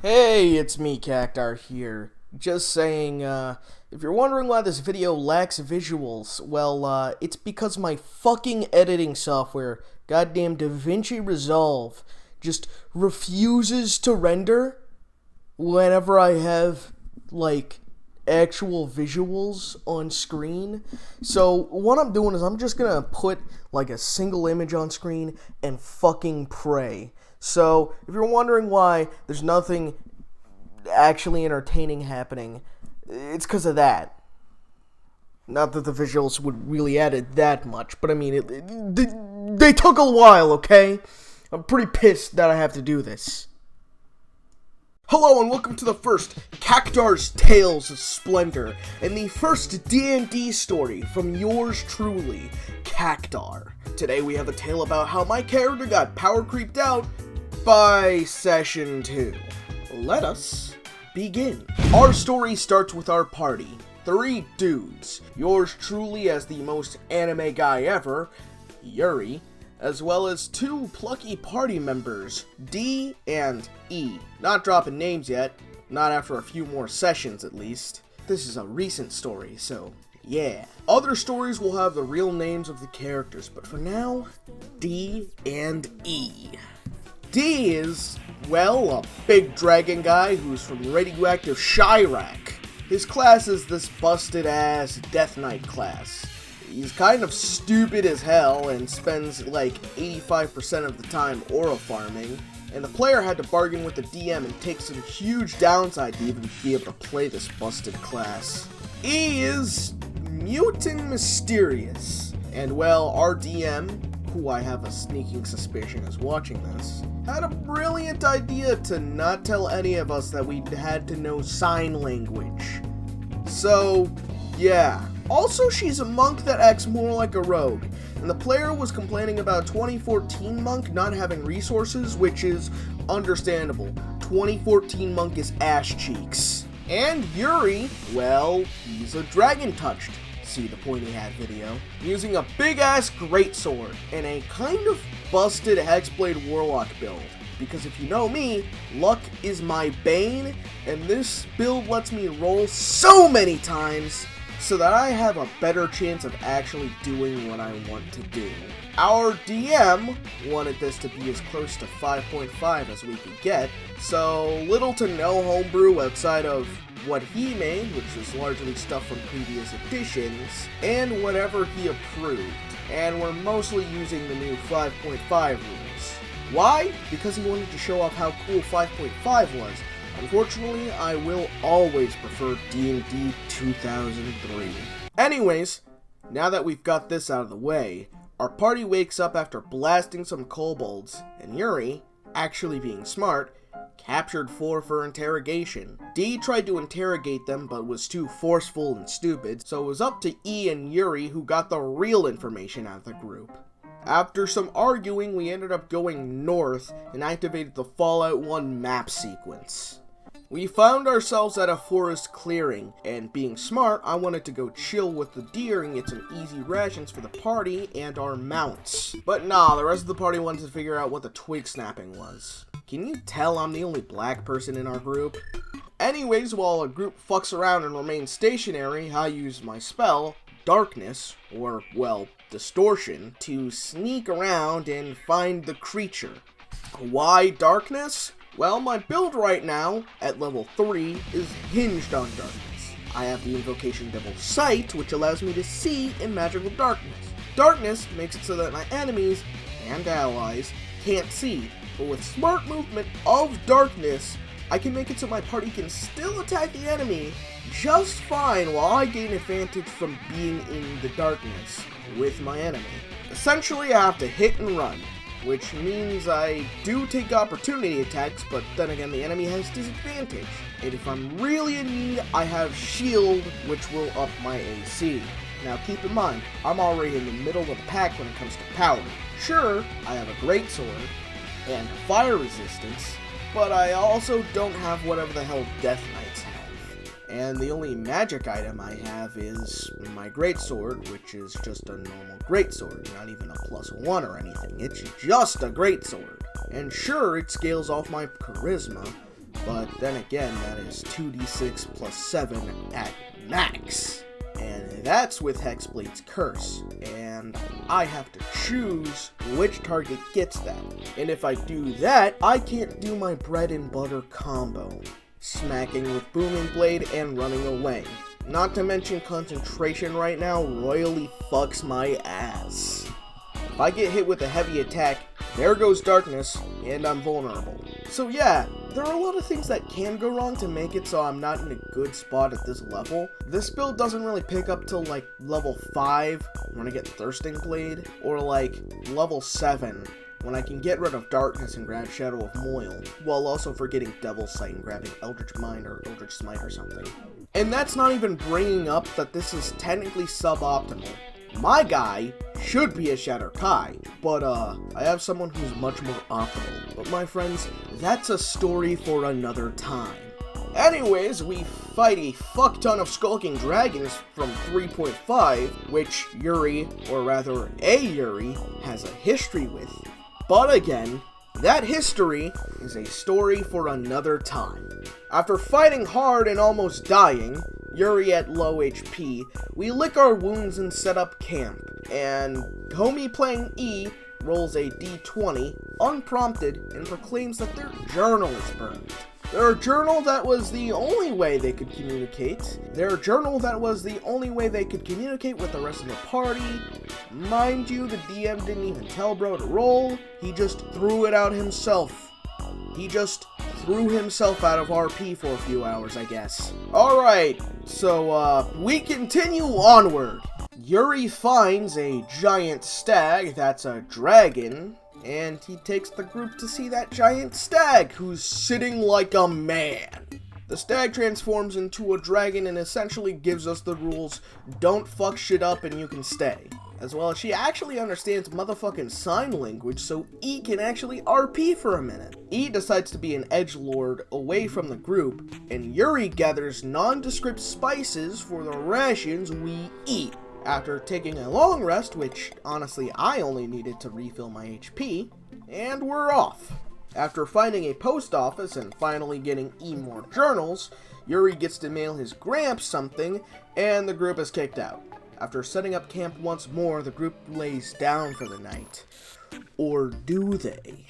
Hey, it's me, Cacktar here. Just saying, if you're wondering why this video lacks visuals, well, it's because my fucking editing software, goddamn DaVinci Resolve, just refuses to render whenever I have, like, actual visuals on screen. So what I'm doing is I'm just gonna put like a single image on screen and fucking pray. So if you're wondering why there's nothing actually entertaining happening, it's because of that. Not that the visuals would really add it that much, but I mean, they took a while, okay? I'm pretty pissed that I have to do this. Hello and welcome to the first Cacktar's Tales of Splendor, and the first D&D story from yours truly, Cacktar. Today we have a tale about how my character got power creeped out by Session 2. Let us begin. Our story starts with our party. 3 dudes, yours truly as the most anime guy ever, Yeahhh, as well as 2 plucky party members, D and E. Not dropping names yet, not after a few more sessions at least. This is a recent story, so yeah. Other stories will have the real names of the characters, but for now, D and E. D is, well, a big dragon guy who's from radioactive Chirac. His class is this busted-ass Death Knight class. He's kind of stupid as hell and spends like 85% of the time aura farming, and the player had to bargain with the DM and take some huge downside to even be able to play this busted class. E is mutant mysterious, and well, our DM, who I have a sneaking suspicion is watching this, had a brilliant idea to not tell any of us that we had to know sign language. So, yeah. Also, she's a monk that acts more like a rogue, and the player was complaining about 2014 monk not having resources, which is understandable. 2014 monk is ass cheeks. And Yeahhh, well, he's a dragon touched. See the pointy hat video, using a big ass greatsword and a kind of busted hexblade warlock build. Because if you know me, luck is my bane, and this build lets me roll so many times so that I have a better chance of actually doing what I want to do. Our DM wanted this to be as close to 5.5 as we could get, so little to no homebrew outside of what he made, which was largely stuff from previous editions, and whatever he approved. And we're mostly using the new 5.5 rules. Why? Because he wanted to show off how cool 5.5 was. Unfortunately, I will always prefer D&D 2003. Anyways, now that we've got this out of the way, our party wakes up after blasting some kobolds, and Yeahhh, actually being smart, captured 4 for interrogation. D tried to interrogate them, but was too forceful and stupid, so it was up to E and Yeahhh who got the real information out of the group. After some arguing, we ended up going north and activated the Fallout 1 map sequence. We found ourselves at a forest clearing, and being smart, I wanted to go chill with the deer and get some easy rations for the party and our mounts. But nah, the rest of the party wanted to figure out what the twig snapping was. Can you tell I'm the only black person in our group? Anyways, while a group fucks around and remains stationary, I use my spell, Darkness, or, well, Distortion, to sneak around and find the creature. Why Darkness? Well, my build right now, at level 3, is hinged on darkness. I have the invocation Devil Sight, which allows me to see in magical darkness. Darkness makes it so that my enemies and allies can't see, but with smart movement of darkness, I can make it so my party can still attack the enemy just fine while I gain advantage from being in the darkness with my enemy. Essentially, I have to hit and run, which means I do take opportunity attacks, but then again the enemy has disadvantage. And if I'm really in need, I have shield, which will up my AC. Now keep in mind, I'm already in the middle of the pack when it comes to power. Sure, I have a greatsword and fire resistance, but I also don't have whatever the hell Death Knights have. And the only magic item I have is my greatsword, which is just a normal greatsword, not even a +1 or anything. It's just a greatsword. And sure, it scales off my charisma, but then again, that is 2d6 plus 7 at max. And that's with Hexblade's Curse, and I have to choose which target gets that. And if I do that, I can't do my bread and butter combo, smacking with Booming Blade and running away. Not to mention concentration right now royally fucks my ass. If I get hit with a heavy attack, there goes darkness, and I'm vulnerable. So yeah, there are a lot of things that can go wrong to make it so I'm not in a good spot at this level. This build doesn't really pick up till like level 5 when I get Thirsting Blade, or like level 7 when I can get rid of darkness and grab Shadow of Moil, while also forgetting Devil's Sight and grabbing Eldritch Mind or Eldritch Smite or something. And that's not even bringing up that this is technically suboptimal. My guy should be a Shatter Kai, but I have someone who's much more optimal. But my friends, that's a story for another time. Anyways, we fight a fuck ton of Skulking Dragons from 3.5, which Yuri, or rather a Yuri, has a history with. But again, that history is a story for another time. After fighting hard and almost dying, Yuri at low HP, we lick our wounds and set up camp, and homie playing E rolls a d20 unprompted and proclaims that their journal is burned. Their journal that was the only way they could communicate. Their journal that was the only way they could communicate with the rest of the party. Mind you, the DM didn't even tell bro to roll. He just threw it out himself. He just threw himself out of RP for a few hours, I guess. Alright, so we continue onward. Yuri finds a giant stag that's a dragon, and he takes the group to see that giant stag, who's sitting like a man. The stag transforms into a dragon and essentially gives us the rules, don't fuck shit up and you can stay. As well as she actually understands motherfucking sign language, so E can actually RP for a minute. E decides to be an edgelord away from the group, and Yuri gathers nondescript spices for the rations we eat. After taking a long rest, which honestly I only needed to refill my HP, and we're off. After finding a post office and finally getting E more journals, Yuri gets to mail his Gramps something, and the group is kicked out. After setting up camp once more, the group lays down for the night. Or do they?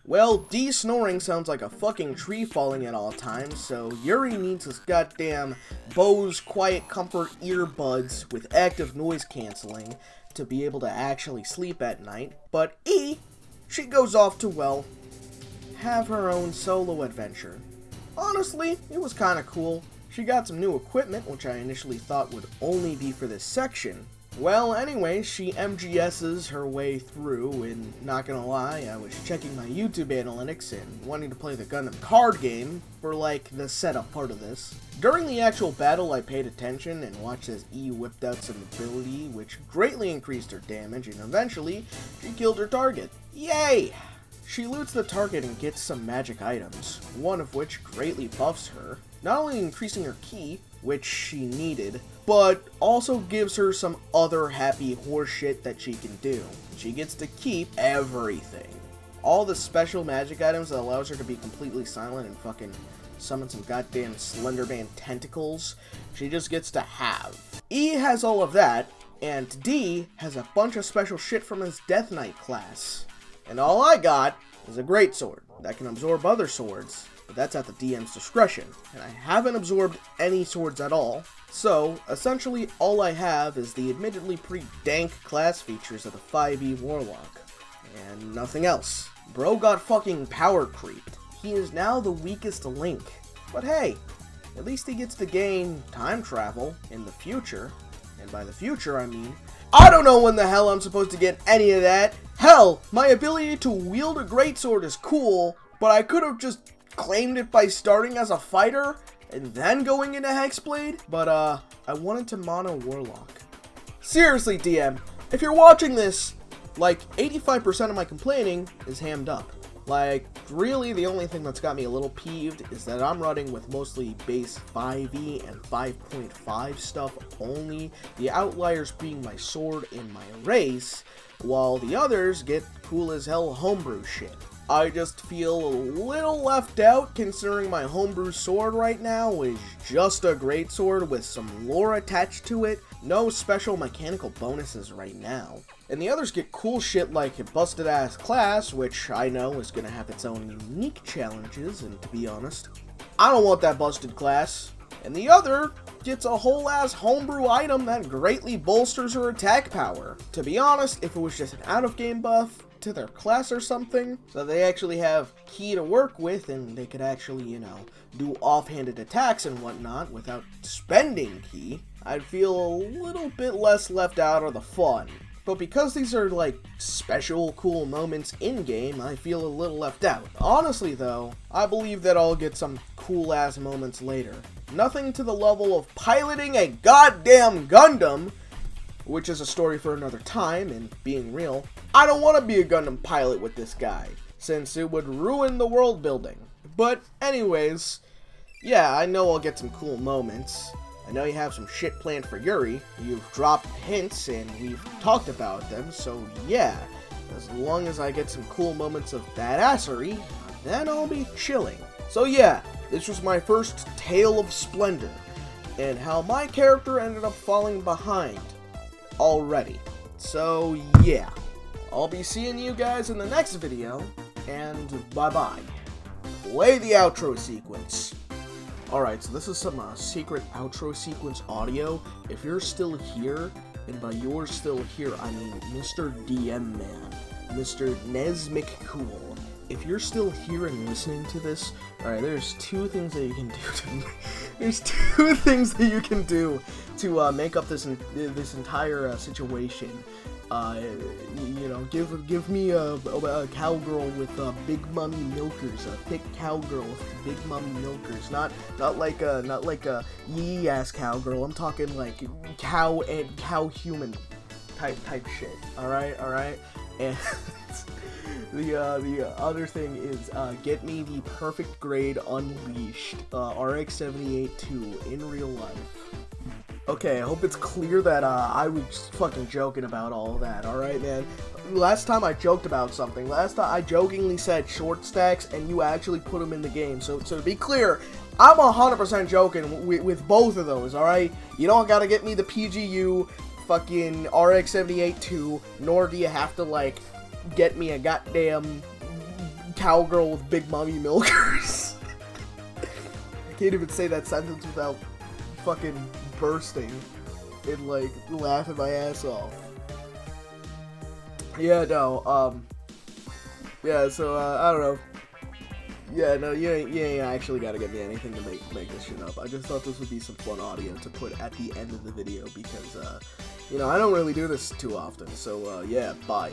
Well, D snoring sounds like a fucking tree falling at all times, so Yuri needs his goddamn Bose Quiet Comfort earbuds with active noise cancelling to be able to actually sleep at night. But E, she goes off to, well, have her own solo adventure. Honestly, it was kinda cool. She got some new equipment, which I initially thought would only be for this section. Well, anyway, she MGS's her way through, and not gonna lie, I was checking my YouTube analytics and wanting to play the Gundam card game for, like, the setup part of this. During the actual battle, I paid attention and watched as E whipped out some ability, which greatly increased her damage, and eventually, she killed her target. Yay! She loots the target and gets some magic items, one of which greatly buffs her, not only increasing her ki, which she needed, but also gives her some other happy horseshit that she can do. She gets to keep everything. All the special magic items that allows her to be completely silent and fucking summon some goddamn Slenderman tentacles, she just gets to have. E has all of that, and D has a bunch of special shit from his Death Knight class. And all I got is a greatsword that can absorb other swords, but that's at the DM's discretion, and I haven't absorbed any swords at all, so essentially all I have is the admittedly pretty dank class features of the 5e Warlock, and nothing else. Bro got fucking power creeped. He is now the weakest link, but hey, at least he gets to gain time travel in the future, and by the future I mean, I don't know when the hell I'm supposed to get any of that. Hell, my ability to wield a greatsword is cool, but I could have just claimed it by starting as a fighter and then going into Hexblade, but I wanted to mono Warlock. Seriously, DM, if you're watching this, like 85% of my complaining is hammed up. Like, really, the only thing that's got me a little peeved is that I'm running with mostly base 5e and 5.5 stuff only, the outliers being my sword and my race, while the others get cool as hell homebrew shit. I just feel a little left out considering my homebrew sword right now is just a great sword with some lore attached to it. No special mechanical bonuses right now. And the others get cool shit like a busted ass class, which I know is gonna have its own unique challenges, and to be honest, I don't want that busted class. And the other gets a whole ass homebrew item that greatly bolsters her attack power. To be honest, if it was just an out of game buff to their class or something, so they actually have ki to work with and they could actually, you know, do offhanded attacks and whatnot without spending ki, I'd feel a little bit less left out of the fun. But because these are like special cool moments in game, I feel a little left out. Honestly though, I believe that I'll get some cool ass moments later. Nothing to the level of piloting a goddamn Gundam, which is a story for another time, and being real, I don't want to be a Gundam pilot with this guy, since it would ruin the world building. But anyways, yeah, I know I'll get some cool moments. I know you have some shit planned for Yuri. You've dropped hints and we've talked about them, so yeah, as long as I get some cool moments of badassery, then I'll be chilling. So yeah, this was my first Tale of Splendor, and how my character ended up falling behind already. So yeah, I'll be seeing you guys in the next video, and bye-bye. Play the outro sequence. Alright, so this is some secret outro sequence audio. If you're still here, and by you're still here, I mean Mr. DM Man, Mr. Nesmic Cool. If you're still here and listening to this, alright, there's two things that you can do there's two things that you can do to make up this entire situation. You know, give me a cowgirl with big mummy milkers, a thick cowgirl with big mummy milkers, not like a Yeahhh ass cowgirl. I'm talking like cow and cow human type shit. All right, and the other thing is get me the perfect grade Unleashed RX-78-2 in real life. Okay, I hope it's clear that I was just fucking joking about all of that, alright, man? Last time I joked about something. Last time I jokingly said short stacks, and you actually put them in the game. So to be clear, I'm 100% joking with both of those, alright? You don't gotta get me the PGU fucking RX-78-2, nor do you have to, like, get me a goddamn cowgirl with big mummy milkers. I can't even say that sentence without fucking bursting and like laughing my ass off. Yeah, no, yeah, so I don't know. Yeah, no, you ain't actually gotta get me anything to make this shit up. I just thought this would be some fun audio to put at the end of the video because you know, I don't really do this too often. So yeah, bye.